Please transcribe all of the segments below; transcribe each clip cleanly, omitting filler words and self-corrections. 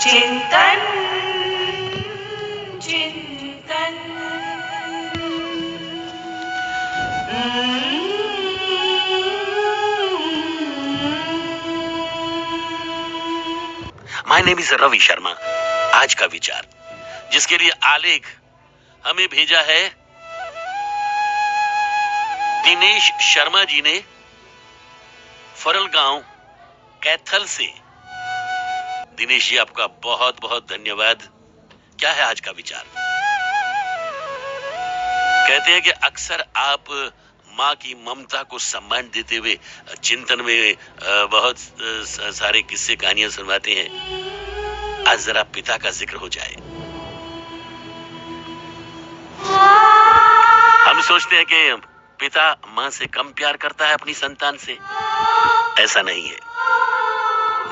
चिंतन चिंतन। My name is Ravi Sharma. आज का विचार जिसके लिए आलेख हमें भेजा है दिनेश शर्मा जी ने फरल गांव कैथल से। दिनेश जी आपका बहुत बहुत धन्यवाद। क्या है आज का विचार? कहते हैं कि अक्सर आप माँ की ममता को सम्मान देते हुए चिंतन में बहुत सारे किस्से कहानियां सुनाते हैं। आज जरा पिता का जिक्र हो जाए। हम सोचते हैं कि पिता माँ से कम प्यार करता है अपनी संतान से। ऐसा नहीं है।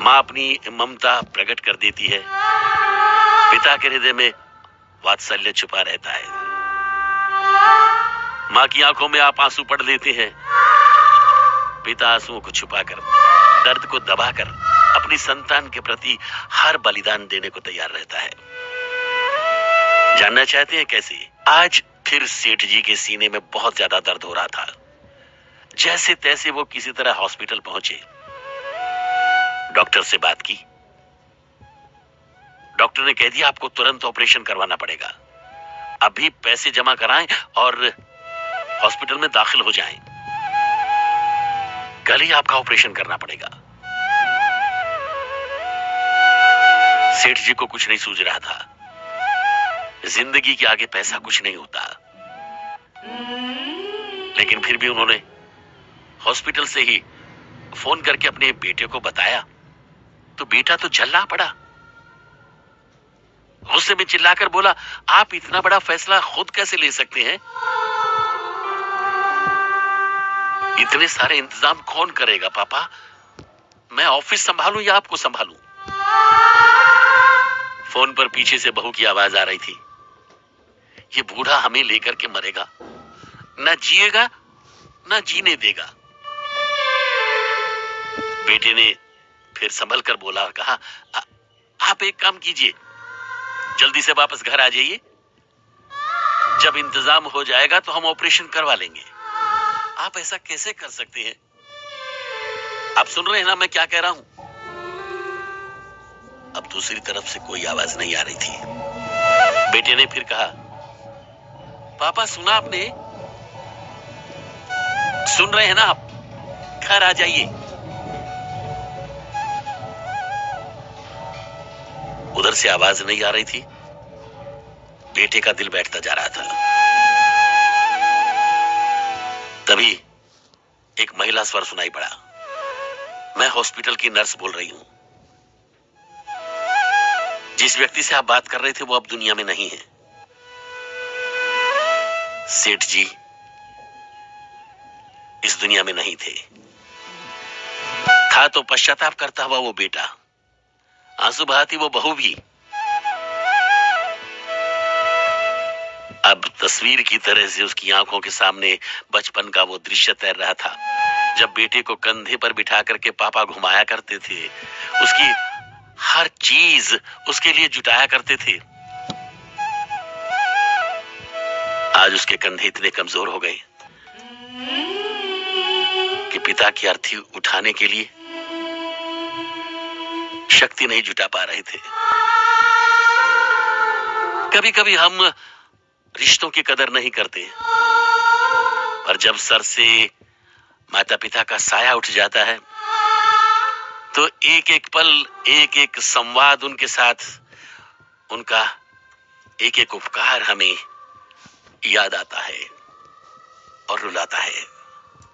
माँ अपनी ममता प्रकट कर देती है। पिता के हृदय में वात्सल्य छुपा रहता है। माँ की आंखों में आप आंसू पढ़ लेते हैं। पिता आंसुओं को छुपाकर, दर्द को दबाकर अपनी संतान के प्रति हर बलिदान देने को तैयार रहता है। जानना चाहते हैं कैसे? आज फिर सेठ जी के सीने में बहुत ज्यादा दर्द हो रहा था। जैसे तैसे वो किसी तरह हॉस्पिटल पहुंचे। डॉक्टर से बात की। डॉक्टर ने कह दिया आपको तुरंत ऑपरेशन करवाना पड़ेगा। अभी पैसे जमा कराएं और हॉस्पिटल में दाखिल हो जाएं। कल ही आपका ऑपरेशन करना पड़ेगा। सेठ जी को कुछ नहीं सूझ रहा था। जिंदगी के आगे पैसा कुछ नहीं होता। लेकिन फिर भी उन्होंने हॉस्पिटल से ही फोन करके अपने बेटे को बताया तो बेटा तो झल्ला पड़ा। गुस्से में चिल्लाकर बोला, आप इतना बड़ा फैसला खुद कैसे ले सकते हैं? इतने सारे इंतजाम कौन करेगा पापा? मैं ऑफिस संभालूं या आपको संभालूं? फोन पर पीछे से बहू की आवाज आ रही थी, ये बूढ़ा हमें लेकर के मरेगा, ना जिएगा ना जीने देगा। बेटे ने फिर संभल कर बोला और कहा, आप एक काम कीजिए, जल्दी से वापस घर आ जाइए। जब इंतजाम हो जाएगा तो हम ऑपरेशन करवा लेंगे। आप ऐसा कैसे कर सकते हैं? आप सुन रहे हैं ना मैं क्या कह रहा हूं? अब दूसरी तरफ से कोई आवाज नहीं आ रही थी। बेटे ने फिर कहा, पापा सुना आपने? सुन रहे हैं ना आप? घर आ जाइए। उधर से आवाज नहीं आ रही थी। बेटे का दिल बैठता जा रहा था। तभी एक महिला स्वर सुनाई पड़ा। मैं हॉस्पिटल की नर्स बोल रही हूं। जिस व्यक्ति से आप बात कर रहे थे वो अब दुनिया में नहीं है। सेठ जी इस दुनिया में नहीं थे। था तो पश्चाताप करता हुआ वो बेटा, आंसू बहाती वो बहू भी। अब तस्वीर की तरह से उसकी आंखों के सामने बचपन का वो दृश्य तैर रहा था, जब बेटे को कंधे पर बिठा करके पापा घुमाया करते थे। उसकी हर चीज उसके लिए जुटाया करते थे। आज उसके कंधे इतने कमजोर हो गए कि पिता की अर्थी उठाने के लिए शक्ति नहीं जुटा पा रहे थे। कभी कभी हम रिश्तों की कदर नहीं करते, पर जब सर से माता पिता का साया उठ जाता है तो एक एक पल, एक एक संवाद उनके साथ, उनका एक एक उपकार हमें याद आता है और रुलाता है।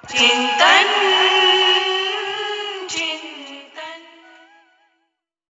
चिंतन